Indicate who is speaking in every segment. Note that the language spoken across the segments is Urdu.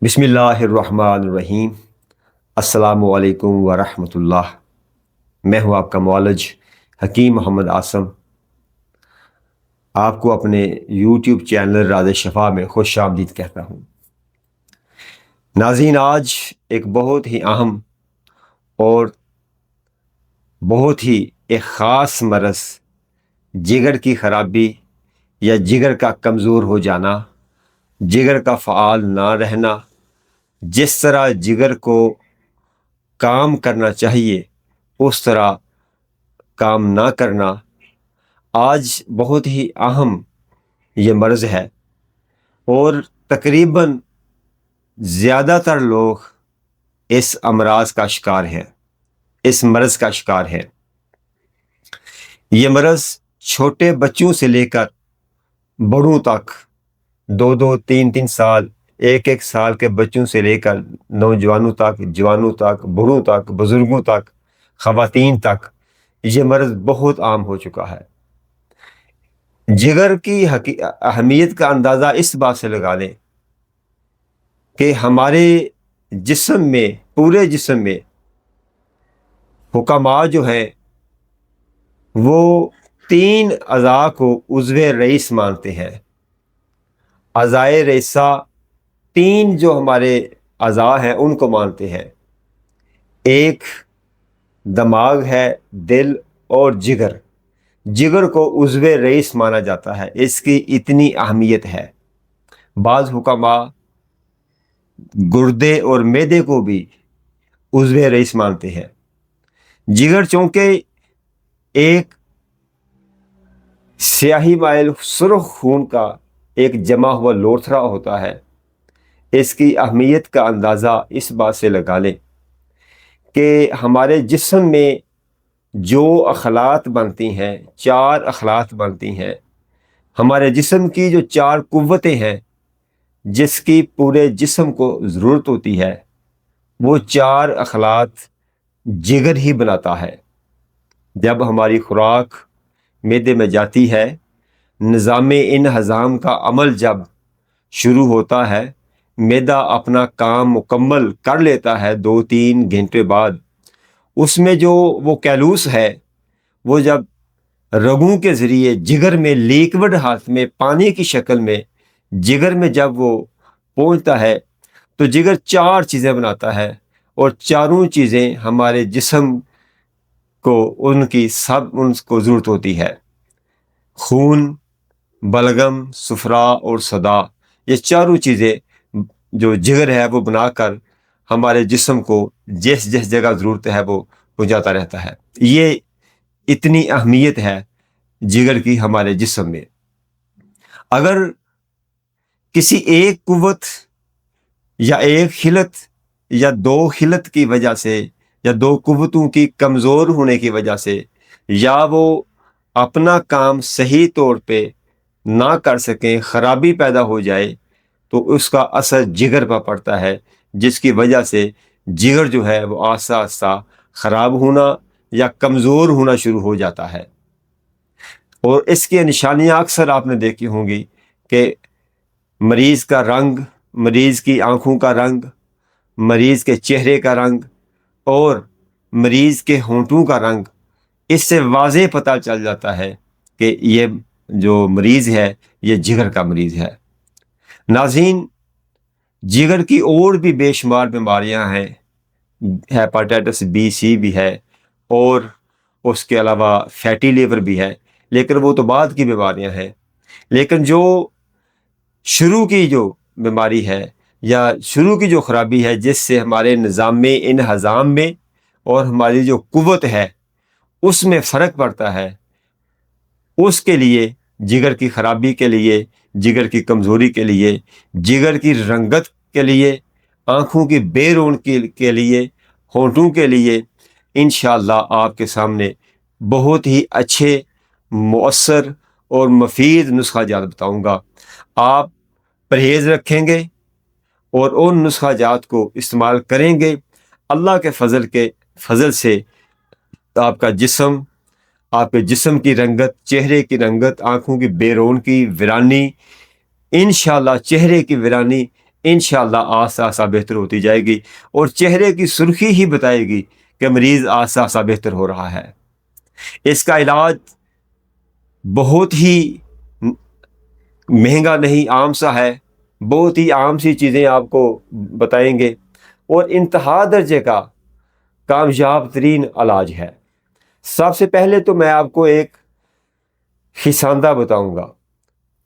Speaker 1: بسم اللہ الرحمن الرحیم۔ السلام علیکم ورحمۃ اللہ۔ میں ہوں آپ کا معالج حکیم محمد عاصم، آپ کو اپنے یوٹیوب چینل راز شفا میں خوش آمدید کہتا ہوں۔ ناظرین، آج ایک بہت ہی اہم اور بہت ہی ایک خاص مرض، جگر کی خرابی یا جگر کا کمزور ہو جانا، جگر کا فعال نہ رہنا، جس طرح جگر کو کام کرنا چاہیے اس طرح کام نہ کرنا، آج بہت ہی اہم یہ مرض ہے، اور تقریباً زیادہ تر لوگ اس امراض کا شکار ہیں، اس مرض کا شکار ہیں۔ یہ مرض چھوٹے بچوں سے لے کر بڑوں تک، 2-3 سال، 1 سال کے بچوں سے لے کر نوجوانوں تک، جوانوں تک، بوڑھوں تک، بزرگوں تک، خواتین تک یہ مرض بہت عام ہو چکا ہے۔ جگر کی اہمیت کا اندازہ اس بات سے لگا لیں کہ ہمارے جسم میں، پورے جسم میں حکماء جو ہیں وہ 3 اعضاء کو عضو رئیس مانتے ہیں۔ اعضائے رئیسہ 3 جو ہمارے اعضاء ہیں ان کو مانتے ہیں۔ ایک دماغ ہے، دل اور جگر۔ جگر کو عضو رئیس مانا جاتا ہے، اس کی اتنی اہمیت ہے۔ بعض حکماء گردے اور معدے کو بھی عضو رئیس مانتے ہیں۔ جگر چونکہ ایک سیاہی مائل سرخ خون کا ایک جمع ہوا لوتھڑا ہوتا ہے، اس کی اہمیت کا اندازہ اس بات سے لگا لیں کہ ہمارے جسم میں جو اخلاط بنتی ہیں، 4 اخلاط بنتی ہیں، ہمارے جسم کی جو 4 قوتیں ہیں جس کی پورے جسم کو ضرورت ہوتی ہے، وہ 4 اخلاط جگر ہی بناتا ہے۔ جب ہماری خوراک معدے میں جاتی ہے، نظام انہضام کا عمل جب شروع ہوتا ہے، معدہ اپنا کام مکمل کر لیتا ہے 2-3 گھنٹے بعد، اس میں جو وہ کیلوس ہے وہ جب رگوں کے ذریعے جگر میں لیکوڈ ہاتھ میں پانی کی شکل میں جگر میں جب وہ پہنچتا ہے تو جگر 4 چیزیں بناتا ہے، اور چاروں چیزیں ہمارے جسم کو ان کو ضرورت ہوتی ہے۔ خون، بلغم، صفرا اور صدا، یہ چاروں چیزیں جو جگر ہے وہ بنا کر ہمارے جسم کو جس جگہ ضرورت ہے وہ پہنچاتا رہتا ہے۔ یہ اتنی اہمیت ہے جگر کی ہمارے جسم میں۔ اگر کسی ایک قوت یا ایک خلت یا 2 خلت کی وجہ سے یا 2 قوتوں کی کمزور ہونے کی وجہ سے یا وہ اپنا کام صحیح طور پہ نہ کر سکیں، خرابی پیدا ہو جائے، تو اس کا اثر جگر پر پڑتا ہے، جس کی وجہ سے جگر جو ہے وہ آہستہ آہستہ خراب ہونا یا کمزور ہونا شروع ہو جاتا ہے۔ اور اس کی نشانیاں اکثر آپ نے دیکھی ہوں گی کہ مریض کا رنگ، مریض کی آنکھوں کا رنگ، مریض کے چہرے کا رنگ اور مریض کے ہونٹوں کا رنگ، اس سے واضح پتہ چل جاتا ہے کہ یہ جو مریض ہے یہ جگر کا مریض ہے۔ ناظرین، جگر کی اور بھی بے شمار بیماریاں ہیں، ہیپاٹائٹس بی سی بھی ہے، اور اس کے علاوہ فیٹی لیور بھی ہے، لیکن وہ تو بعد کی بیماریاں ہیں۔ لیکن جو شروع کی جو بیماری ہے یا شروع کی جو خرابی ہے، جس سے ہمارے نظام انہضام میں اور ہماری جو قوت ہے اس میں فرق پڑتا ہے، اس کے لیے، جگر کی خرابی کے لیے، جگر کی کمزوری کے لیے، جگر کی رنگت کے لیے، آنکھوں کی بے رونقی کے لیے، ہونٹوں کے لیے، انشاءاللہ آپ کے سامنے بہت ہی اچھے، مؤثر اور مفید نسخہ جات بتاؤں گا۔ آپ پرہیز رکھیں گے اور ان نسخہ جات کو استعمال کریں گے، اللہ کے فضل سے آپ کا جسم، آپ کے جسم کی رنگت، چہرے کی رنگت، آنکھوں کی بے رونقی، ویرانی، انشاءاللہ چہرے کی ویرانی انشاءاللہ آہستہ آہستہ بہتر ہوتی جائے گی، اور چہرے کی سرخی ہی بتائے گی کہ مریض آہستہ آہستہ بہتر ہو رہا ہے۔ اس کا علاج بہت ہی مہنگا نہیں، عام سا ہے، بہت ہی عام سی چیزیں آپ کو بتائیں گے، اور انتہا درجے کا کامیاب ترین علاج ہے۔ سب سے پہلے تو میں آپ کو ایک خساندہ بتاؤں گا۔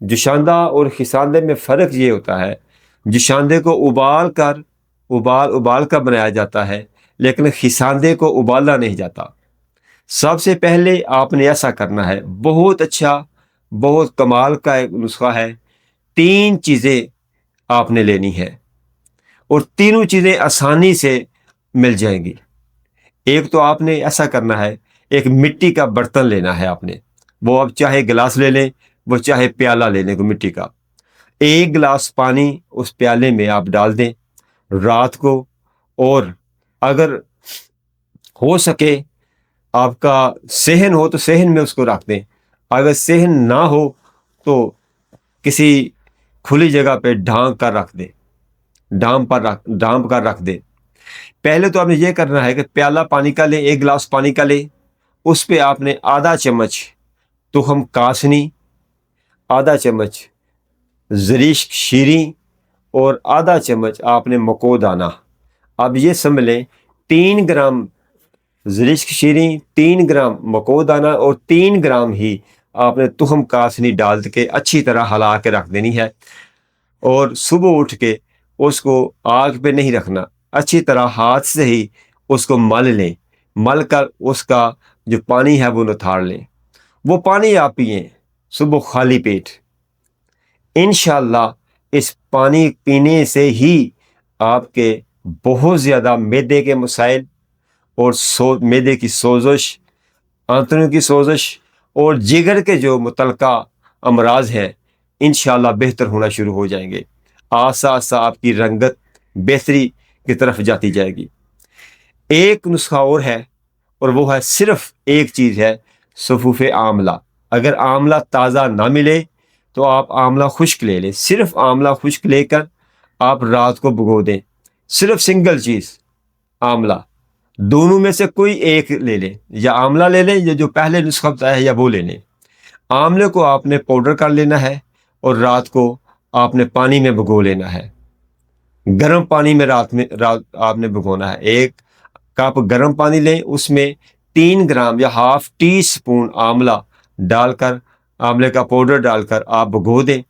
Speaker 1: جوشاندہ اور خساندے میں فرق یہ ہوتا ہے، جوشاندے کو ابال کر بنایا جاتا ہے، لیکن خساندے کو ابالا نہیں جاتا۔ سب سے پہلے آپ نے ایسا کرنا ہے، بہت اچھا، بہت کمال کا ایک نسخہ ہے۔ 3 چیزیں آپ نے لینی ہے، اور تینوں چیزیں آسانی سے مل جائیں گی۔ ایک تو آپ نے ایسا کرنا ہے، ایک مٹی کا برتن لینا ہے آپ نے، وہ آپ چاہے گلاس لے لیں، وہ چاہے پیالہ لے لیں مٹی کا۔ 1 گلاس پانی اس پیالے میں آپ ڈال دیں رات کو، اور اگر ہو سکے آپ کا صحن ہو تو صحن میں اس کو رکھ دیں، اگر صحن نہ ہو تو کسی کھلی جگہ پہ ڈھانپ کر رکھ دیں، ڈھانپ کر رکھ دیں۔ پہلے تو آپ نے یہ کرنا ہے کہ پیالہ پانی کا لیں، 1 گلاس پانی کا لیں، اس پہ آپ نے آدھا چمچ تخم کاسنی، آدھا چمچ زریشک شیریں، اور آدھا چمچ آپ نے مکو دانہ۔ اب یہ سمجھ لیں 3 گرام زریشک شیریں، 3 گرام مکو دانہ، اور 3 گرام ہی آپ نے تخم کاسنی ڈال کے اچھی طرح ہلا کے رکھ دینی ہے، اور صبح اٹھ کے اس کو آگ پہ نہیں رکھنا، اچھی طرح ہاتھ سے ہی اس کو مل لیں، مل کر اس کا جو پانی ہے وہ نتھار لیں۔ وہ پانی آپ پئیں صبح خالی پیٹ۔ انشاءاللہ اس پانی پینے سے ہی آپ کے بہت زیادہ معدے کے مسائل اور معدے کی سوزش، آنتڑیوں کی سوزش اور جگر کے جو متعلقہ امراض ہیں انشاءاللہ بہتر ہونا شروع ہو جائیں گے۔ آہستہ آہستہ آپ کی رنگت بہتری کی طرف جاتی جائے گی۔ ایک نسخہ اور ہے، اور وہ ہے صرف ایک چیز ہے، سفوف آملہ۔ اگر آملہ تازہ نہ ملے تو آپ آملہ خشک لے لیں، صرف آملہ خشک لے کر آپ رات کو بھگو دیں، صرف سنگل چیز آملہ۔ دونوں میں سے کوئی ایک لے لیں، یا آملہ لے لیں یا جو پہلے نسخہ بتایا ہے یا وہ لے لیں۔ آملے کو آپ نے پاؤڈر کر لینا ہے، اور رات کو آپ نے پانی میں بھگو لینا ہے، گرم پانی میں رات آپ نے بھگونا ہے۔ 1 کپ گرم پانی لیں، اس میں 3 گرام یا ½ ٹی اسپون آملہ ڈال کر، آملے کا پاؤڈر ڈال کر آپ بھگو دیں۔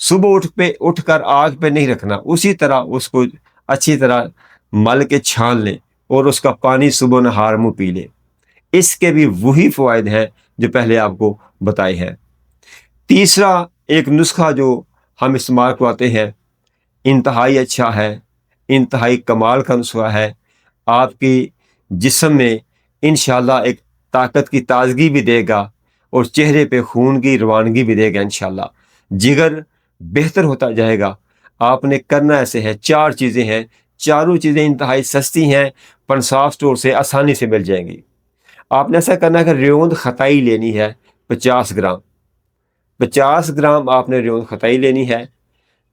Speaker 1: صبح اٹھ کر آگ پہ نہیں رکھنا، اسی طرح اس کو اچھی طرح مل کے چھان لیں، اور اس کا پانی صبح نہار منہ پی لیں۔ اس کے بھی وہی فوائد ہیں جو پہلے آپ کو بتائے ہیں۔ تیسرا ایک نسخہ جو ہم استعمال کرواتے ہیں، انتہائی اچھا ہے، انتہائی کمال کا نسخہ ہے، آپ کی جسم میں انشاءاللہ ایک طاقت کی تازگی بھی دے گا، اور چہرے پہ خون کی روانگی بھی دے گا انشاءاللہ۔ جگر بہتر ہوتا جائے گا۔ آپ نے کرنا ایسے ہے، 4 چیزیں ہیں، چاروں چیزیں انتہائی سستی ہیں، پنصاف اسٹور سے آسانی سے مل جائیں گی۔ آپ نے ایسا کرنا ہے کہ ریوند خطائی لینی ہے 50 گرام، 50 گرام آپ نے ریوند خطائی لینی ہے،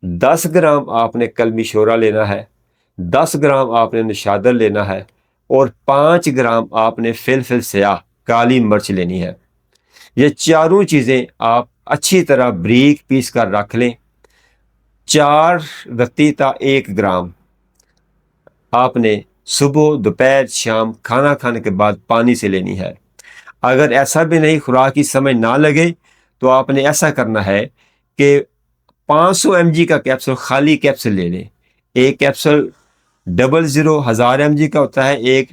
Speaker 1: 10 گرام آپ نے کلمی شورا لینا ہے، 10 گرام آپ نے نشادر لینا ہے، اور 5 گرام آپ نے فلفل سیاہ کالی مرچ لینی ہے۔ یہ چاروں چیزیں آپ اچھی طرح بریک پیس کر رکھ لیں۔ 4 رتی تا 1 گرام آپ نے صبح، دوپہر، شام کھانا کھانے کے بعد پانی سے لینی ہے۔ اگر ایسا بھی نہیں، خوراک کی سمجھ نہ لگے، تو آپ نے ایسا کرنا ہے کہ 500 mg کا کیپسول، خالی کیپسول لے لیں۔ ایک کیپسول 1000 mg کا ہوتا ہے، ایک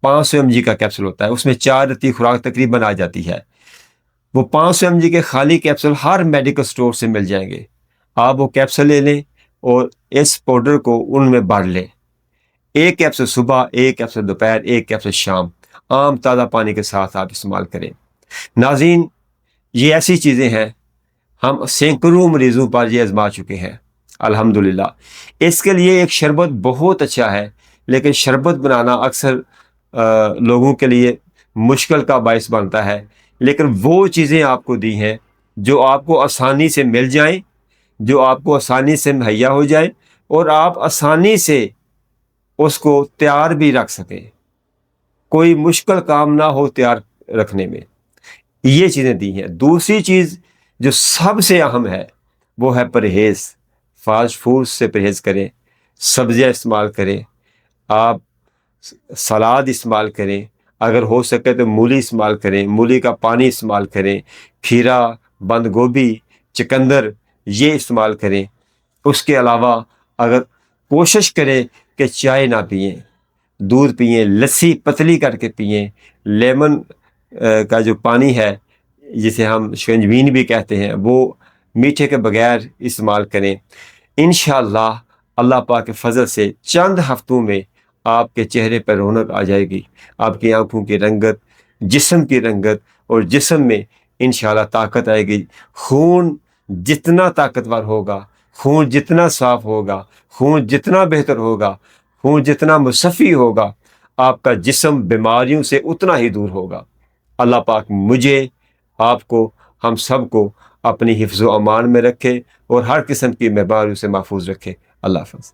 Speaker 1: 500 mg کا کیپسول ہوتا ہے، اس میں 4 رتی خوراک تقریباً آ جاتی ہے۔ وہ 500 mg کے خالی کیپسول ہر میڈیکل سٹور سے مل جائیں گے۔ آپ وہ کیپسول لے لیں، اور اس پاؤڈر کو ان میں بھر لیں۔ 1 کیپسول صبح، 1 کیپسول دوپہر، 1 کیپسول شام، عام تازہ پانی کے ساتھ آپ استعمال کریں۔ ناظرین، یہ ایسی چیزیں ہیں، ہم سینکڑوں مریضوں پر یہ آزما چکے ہیں الحمدللہ۔ اس کے لیے ایک شربت بہت اچھا ہے، لیکن شربت بنانا اکثر لوگوں کے لیے مشکل کا باعث بنتا ہے، لیکن وہ چیزیں آپ کو دی ہیں جو آپ کو آسانی سے مل جائیں، جو آپ کو آسانی سے مہیا ہو جائے، اور آپ آسانی سے اس کو تیار بھی رکھ سکیں، کوئی مشکل کام نہ ہو تیار رکھنے میں، یہ چیزیں دی ہیں۔ دوسری چیز جو سب سے اہم ہے وہ ہے پرہیز۔ فاسٹ فوڈ سے پرہیز کریں، سبزیاں استعمال کریں، آپ سلاد استعمال کریں، اگر ہو سکے تو مولی استعمال کریں، مولی کا پانی استعمال کریں، کھیرا، بند گوبھی، چقندر یہ استعمال کریں۔ اس کے علاوہ اگر کوشش کریں کہ چائے نہ پئیں، دودھ پئیں، لسی پتلی کر کے پئیں، لیمن کا جو پانی ہے جسے ہم شکنجبین بھی کہتے ہیں وہ میٹھے کے بغیر استعمال کریں۔ انشاءاللہ اللہ پاک کے فضل سے چند ہفتوں میں آپ کے چہرے پر رونق آ جائے گی، آپ کی آنکھوں کی رنگت، جسم کی رنگت، اور جسم میں انشاءاللہ طاقت آئے گی۔ خون جتنا طاقتور ہوگا، خون جتنا صاف ہوگا، خون جتنا بہتر ہوگا، خون جتنا مصفی ہوگا، آپ کا جسم بیماریوں سے اتنا ہی دور ہوگا۔ اللہ پاک مجھے، آپ کو، ہم سب کو اپنی حفظ و امان میں رکھے اور ہر قسم کی بیماریوں سے محفوظ رکھے۔ اللہ حافظ۔